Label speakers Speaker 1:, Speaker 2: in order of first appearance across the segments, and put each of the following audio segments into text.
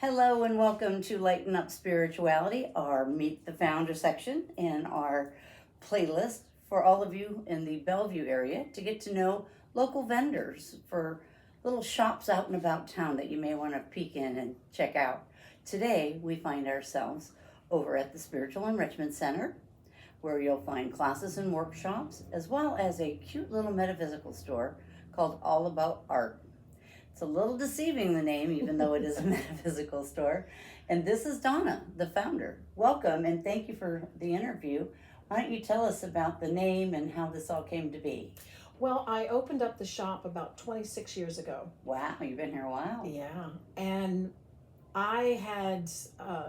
Speaker 1: Hello and welcome to Lighten Up Spirituality, our Meet the Founder section in our playlist for all of you in the Belleview area to get to know local vendors for little shops out and about town that you may want to peek in and check out. Today we find ourselves over at the Spiritual Enrichment Center, where you'll find classes and workshops, as well as a cute little metaphysical store called All About Art. It's a little deceiving, the name, even though it is a metaphysical store. And this is Donna, the founder. Welcome, and thank you for the interview. Why don't you tell us about the name and how this all came to be?
Speaker 2: Well, I opened up the shop about 26 years ago.
Speaker 1: Wow, you've been here a while.
Speaker 2: Yeah, and I had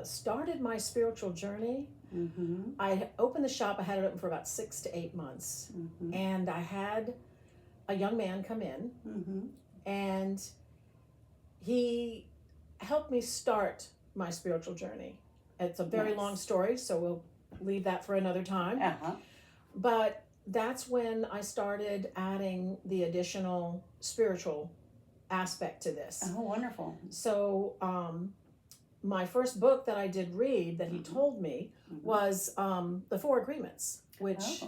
Speaker 2: started my spiritual journey.
Speaker 1: Mm-hmm.
Speaker 2: I opened the shop, I had it open for about 6 to 8 months.
Speaker 1: Mm-hmm.
Speaker 2: And I had a young man come in,
Speaker 1: Mm-hmm.
Speaker 2: and he helped me start my spiritual journey. It's a very
Speaker 1: Nice.
Speaker 2: long story, so we'll leave that for another time.
Speaker 1: Uh-huh.
Speaker 2: But that's when I started adding the additional spiritual aspect to this.
Speaker 1: Oh, wonderful.
Speaker 2: So my first book that I did read that he told me was The Four Agreements, which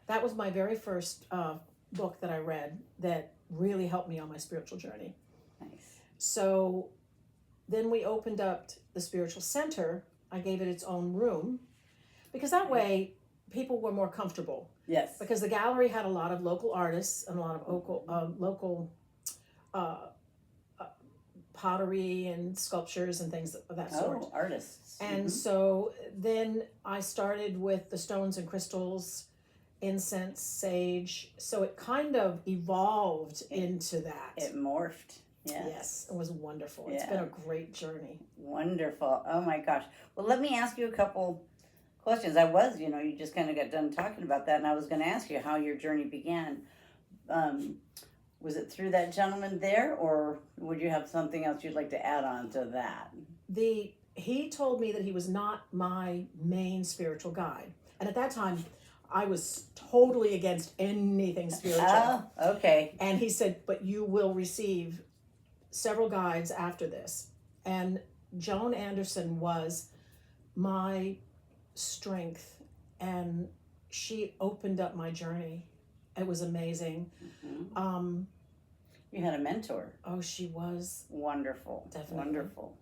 Speaker 2: that was my very first book that I read that really helped me on my spiritual journey.
Speaker 1: Nice.
Speaker 2: So then we opened up the spiritual center. I gave it its own room because that way people were more comfortable.
Speaker 1: Yes.
Speaker 2: Because the gallery had a lot of local artists and a lot of local pottery and sculptures and things of that sort.
Speaker 1: Oh, artists.
Speaker 2: And so then I started with the stones and crystals, incense, sage. So it kind of evolved into that.
Speaker 1: It morphed.
Speaker 2: Yes, it was wonderful.
Speaker 1: Yeah.
Speaker 2: It's been a great journey.
Speaker 1: Wonderful. Oh my gosh. Well, let me ask you a couple questions. You just kind of got done talking about that, and I was going to ask you how your journey began. Was it through that gentleman there, or would you have something else you'd like to add on to that?
Speaker 2: He told me that he was not my main spiritual guide. And at that time, I was totally against anything spiritual.
Speaker 1: Oh, okay.
Speaker 2: And he said, but you will receive several guides after this. And Joan Anderson was my strength, and she opened up my journey. It was amazing.
Speaker 1: Mm-hmm. You had a mentor.
Speaker 2: Oh, she was
Speaker 1: Wonderful.
Speaker 2: Definitely.
Speaker 1: Wonderful.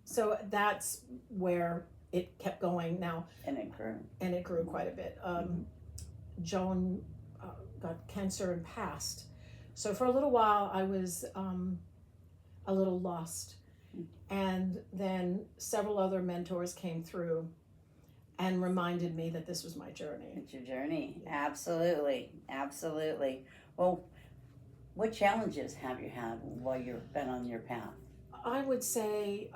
Speaker 2: So that's where it kept going now.
Speaker 1: And it grew.
Speaker 2: And it grew quite a bit. Joan got cancer and passed. So for a little while, I was a little lost. And then several other mentors came through and reminded me that this was my journey.
Speaker 1: It's your journey. Absolutely. Absolutely. Well, what challenges have you had while you've been on your path?
Speaker 2: I would say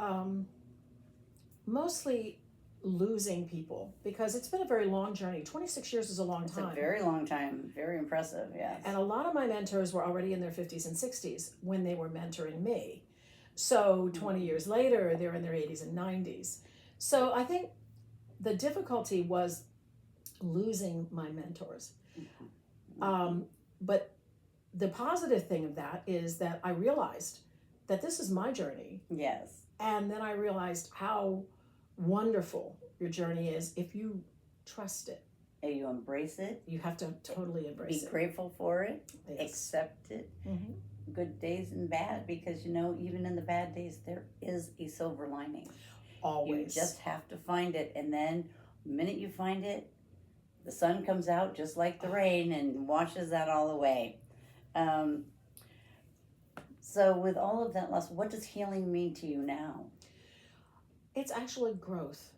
Speaker 2: mostly losing people, because it's been a very long journey. 26 years is a long time.
Speaker 1: It's a very long time. Very impressive, yes.
Speaker 2: And a lot of my mentors were already in their 50s and 60s when they were mentoring me. So 20 years later, they're in their 80s and 90s. So I think the difficulty was losing my mentors. But the positive thing of that is that I realized that this is my journey.
Speaker 1: Yes.
Speaker 2: And then I realized how wonderful your journey is if you trust it.
Speaker 1: And you embrace it.
Speaker 2: You have to totally embrace
Speaker 1: Be
Speaker 2: it.
Speaker 1: grateful for it.
Speaker 2: Yes.
Speaker 1: Accept it.
Speaker 2: Mm-hmm.
Speaker 1: Good days and bad, because even in the bad days there is a silver lining.
Speaker 2: Always.
Speaker 1: You just have to find it, and then the minute you find it, the sun comes out just like the rain and washes that all away. So with all of that loss, what does healing mean to you now?
Speaker 2: It's actually growth.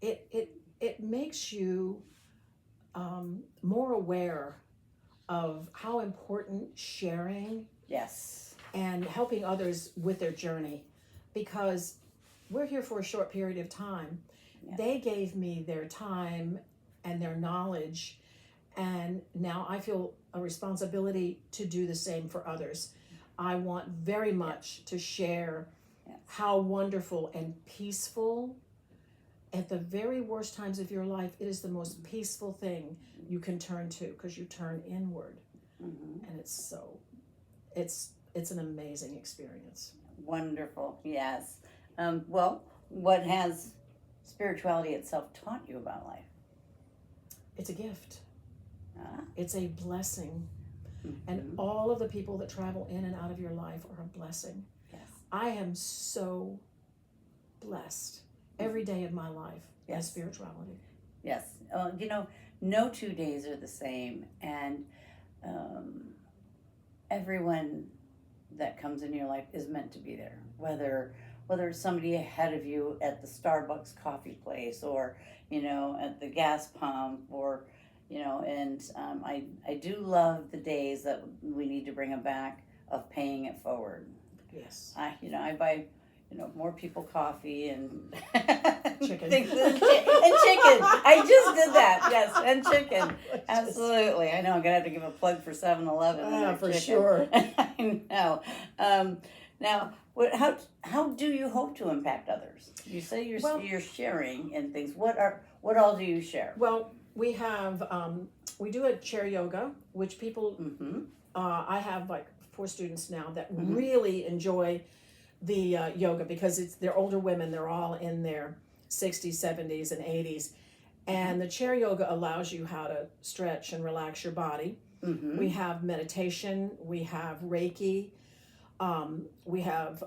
Speaker 2: It makes you more aware of how important sharing
Speaker 1: Yes.
Speaker 2: and helping others with their journey, because we're here for a short period of time.
Speaker 1: Yeah.
Speaker 2: They gave me their time and their knowledge, and now I feel a responsibility to do the same for others. I want very much to share how wonderful and peaceful, at the very worst times of your life, it is the most peaceful thing you can turn to, because you turn inward.
Speaker 1: Mm-hmm.
Speaker 2: And it's an amazing experience.
Speaker 1: Wonderful. Yes. Well, what has spirituality itself taught you about life?
Speaker 2: It's a gift.
Speaker 1: Ah.
Speaker 2: It's a blessing.
Speaker 1: Mm-hmm.
Speaker 2: And all of the people that travel in and out of your life are a blessing.
Speaker 1: Yes.
Speaker 2: I am so blessed every day of my life by
Speaker 1: Yes.
Speaker 2: spirituality.
Speaker 1: Yes. No 2 days are the same, and everyone that comes in your life is meant to be there. Whether it's somebody ahead of you at the Starbucks coffee place, or at the gas pump, or and I do love the days that we need to bring them back of paying it forward.
Speaker 2: Yes.
Speaker 1: I buy more people coffee and
Speaker 2: Chicken.
Speaker 1: things and chicken. I just did that. Yes, and chicken. Absolutely. I know. I'm gonna have to give a plug for 7-Eleven.
Speaker 2: For sure.
Speaker 1: I know. Now, how do you hope to impact others? You say you're sharing and things. What all do you share?
Speaker 2: Well, we have we do a chair yoga, which people.
Speaker 1: Mm-hmm.
Speaker 2: I have like 4 students now that
Speaker 1: Mm-hmm.
Speaker 2: really enjoy the yoga because they're older women. They're all in their 60s, 70s, and 80s, and the chair yoga allows you how to stretch and relax your body.
Speaker 1: Mm-hmm.
Speaker 2: We have meditation. We have Reiki. We have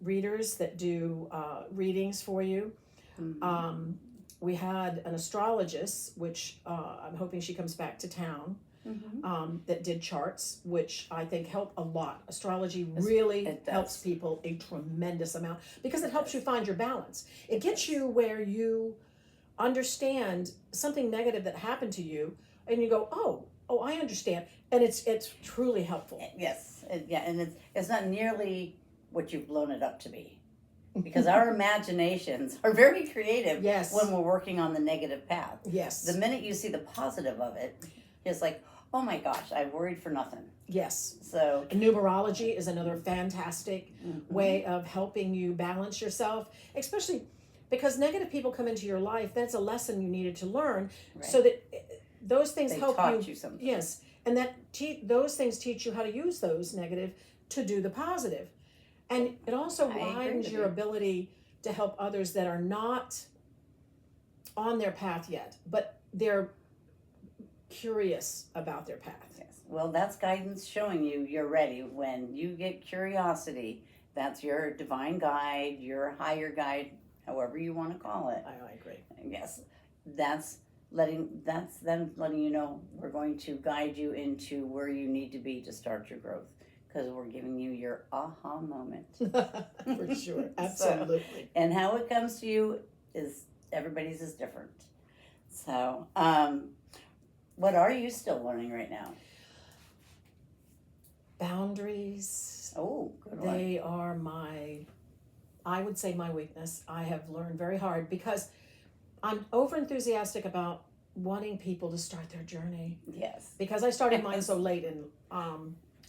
Speaker 2: readers that do readings for you.
Speaker 1: Mm-hmm.
Speaker 2: We had an astrologist, which I'm hoping she comes back to town,
Speaker 1: Mm-hmm.
Speaker 2: that did charts, which I think help a lot. Astrology really
Speaker 1: It does.
Speaker 2: helps people a tremendous amount because it helps you find your balance. It gets you where you understand something negative that happened to you, and you go, oh, I understand, and it's truly helpful.
Speaker 1: Yes, and it's not nearly what you've blown it up to be, because our imaginations are very creative.
Speaker 2: Yes.
Speaker 1: When we're working on the negative path.
Speaker 2: Yes.
Speaker 1: The minute you see the positive of it, it's like, oh my gosh, I worried for nothing.
Speaker 2: Yes.
Speaker 1: So
Speaker 2: And numerology is another fantastic
Speaker 1: mm-hmm.
Speaker 2: way of helping you balance yourself, especially because negative people come into your life. That's a lesson you needed to learn,
Speaker 1: Right.
Speaker 2: so that those things
Speaker 1: They
Speaker 2: help
Speaker 1: taught you something.
Speaker 2: Yes, and that those things teach you how to use those negative to do the positive, and it also
Speaker 1: I agree
Speaker 2: widens
Speaker 1: with
Speaker 2: your
Speaker 1: you.
Speaker 2: ability to help others that are not on their path yet, but they're curious about their path.
Speaker 1: Yes. Well, that's guidance showing you're ready. When you get curiosity, that's your divine guide, your higher guide, however you want to call it.
Speaker 2: I agree.
Speaker 1: Yes, that's them letting you know we're going to guide you into where you need to be to start your growth, because we're giving you your aha moment.
Speaker 2: For sure, absolutely.
Speaker 1: And how it comes to you is everybody's is different. So, what are you still learning right now?
Speaker 2: Boundaries.
Speaker 1: Oh, good one.
Speaker 2: They are I would say my weakness. I have learned very hard because I'm over enthusiastic about wanting people to start their journey.
Speaker 1: Yes.
Speaker 2: Because I started mine so late, and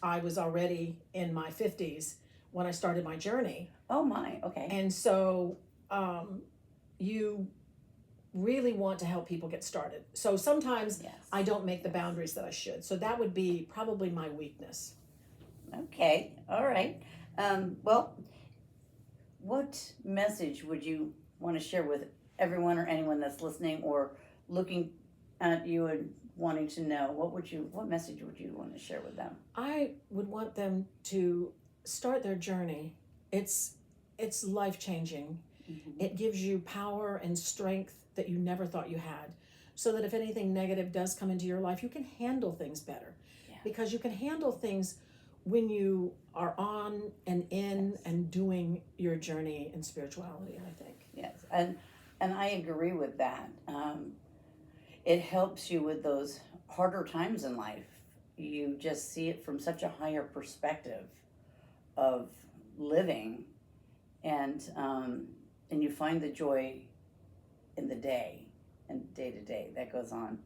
Speaker 2: I was already in my 50s when I started my journey.
Speaker 1: Oh my, okay.
Speaker 2: And so you really want to help people get started. So sometimes
Speaker 1: Yes.
Speaker 2: I don't make the boundaries that I should. So that would be probably my weakness.
Speaker 1: Okay, all right. Well, what message would you want to share with everyone or anyone that's listening or looking at you and wanting to know? What message would you want to share with them?
Speaker 2: I would want them to start their journey. It's life-changing.
Speaker 1: Mm-hmm.
Speaker 2: It gives you power and strength that you never thought you had, so that if anything negative does come into your life, you can handle things better.
Speaker 1: Yeah.
Speaker 2: Because you can handle things when you are on and in
Speaker 1: Yes.
Speaker 2: and doing your journey in spirituality, I think.
Speaker 1: Yes, and I agree with that. It helps you with those harder times in life. You just see it from such a higher perspective of living, and you find the joy in the day and day to day that goes on.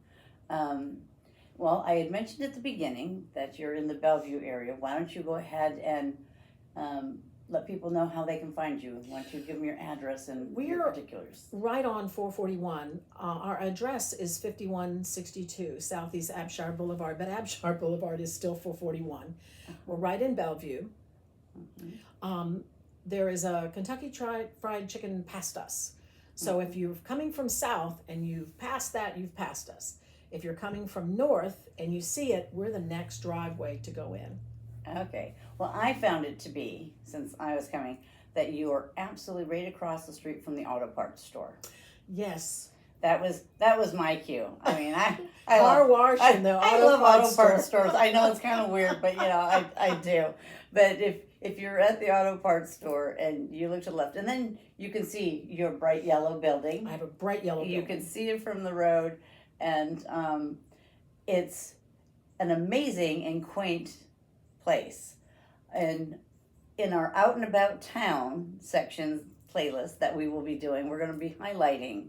Speaker 1: Well, I had mentioned at the beginning that you're in the Bellevue area. Why don't you go ahead and let people know how they can find you? Why don't you give them your address and your particulars?
Speaker 2: Right on 441. Our address is 5162 Southeast Abshire Boulevard, but Abshire Boulevard is still 441. We're right in Bellevue.
Speaker 1: Mm-hmm.
Speaker 2: there is a Kentucky Fried Chicken past us. So if you're coming from south and you've passed that, you've passed us. If you're coming from north and you see it, we're the next driveway to go in.
Speaker 1: Okay. Well, I found it to be, since I was coming, that you are absolutely right across the street from the auto parts store.
Speaker 2: Yes.
Speaker 1: That was my cue. I mean, I
Speaker 2: Car
Speaker 1: love,
Speaker 2: wash and the
Speaker 1: I
Speaker 2: auto
Speaker 1: love
Speaker 2: parts
Speaker 1: auto parts stores. I know it's kind of weird, but I do. But if you're at the auto parts store and you look to the left, and then you can see your bright yellow building.
Speaker 2: I have a bright yellow building.
Speaker 1: You can see it from the road, and it's an amazing and quaint place. And in our out and about town section playlist that we will be doing, we're going to be highlighting,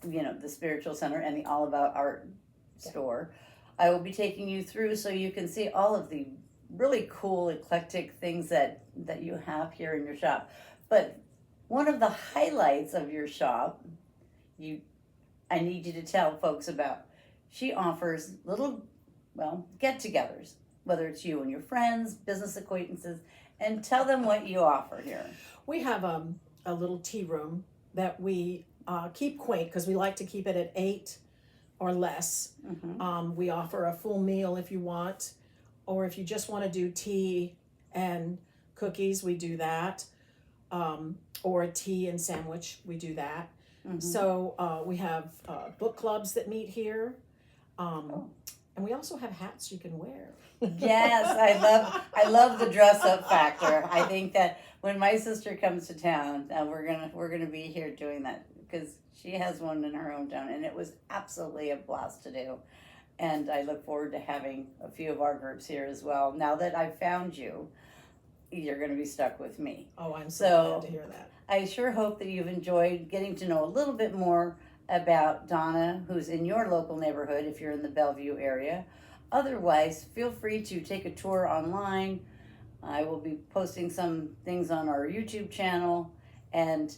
Speaker 1: the Spiritual Center and the All About Art store. I will be taking you through so you can see all of the really cool, eclectic things that you have here in your shop. But one of the highlights of your shop, I need you to tell folks about. She offers little, get-togethers, whether it's you and your friends, business acquaintances, and tell them what you offer here.
Speaker 2: We have a little tea room that we keep quaint because we like to keep it at 8 or less.
Speaker 1: Mm-hmm.
Speaker 2: We offer a full meal if you want, or if you just want to do tea and cookies, we do that. Or a tea and sandwich, we do that.
Speaker 1: Mm-hmm.
Speaker 2: So we have book clubs that meet here. And we also have hats you can wear.
Speaker 1: Yes, I love the dress up factor. I think that when my sister comes to town, we're gonna be here doing that because she has one in her hometown, and it was absolutely a blast to do. And I look forward to having a few of our groups here as well. Now that I've found you, you're going to be stuck with me.
Speaker 2: Oh, I'm so glad to hear that.
Speaker 1: I sure hope that you've enjoyed getting to know a little bit more about Donna, who's in your local neighborhood if you're in the Belleview area. Otherwise, feel free to take a tour online. I will be posting some things on our YouTube channel. And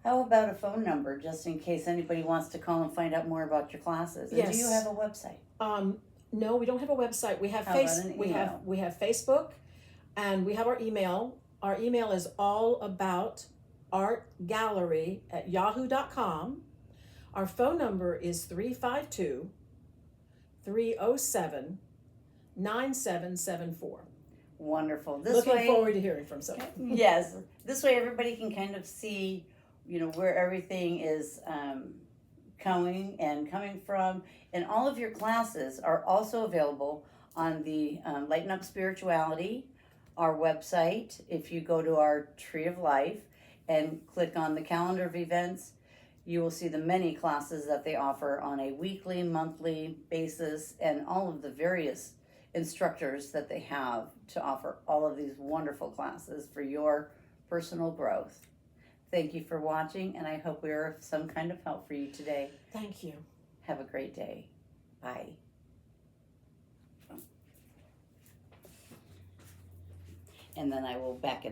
Speaker 1: how about a phone number, just in case anybody wants to call and find out more about your classes? And
Speaker 2: Yes.
Speaker 1: do you have a website?
Speaker 2: No, we don't have a website. We have
Speaker 1: How about an email?
Speaker 2: we have Facebook, and we have our email. Our email is allaboutArtGallery@yahoo.com. Our phone number is 352-307-9774.
Speaker 1: Wonderful.
Speaker 2: Looking forward to hearing from someone.
Speaker 1: Yes. This way everybody can kind of see, where everything is coming from. And all of your classes are also available on the Lighten Up Spirituality, our website. If you go to our Tree of Life and click on the calendar of events, you will see the many classes that they offer on a weekly, monthly basis, and all of the various instructors that they have to offer all of these wonderful classes for your personal growth. Thank you for watching, and I hope we are of some kind of help for you today.
Speaker 2: Thank you.
Speaker 1: Have a great day. Bye. And then I will back it up.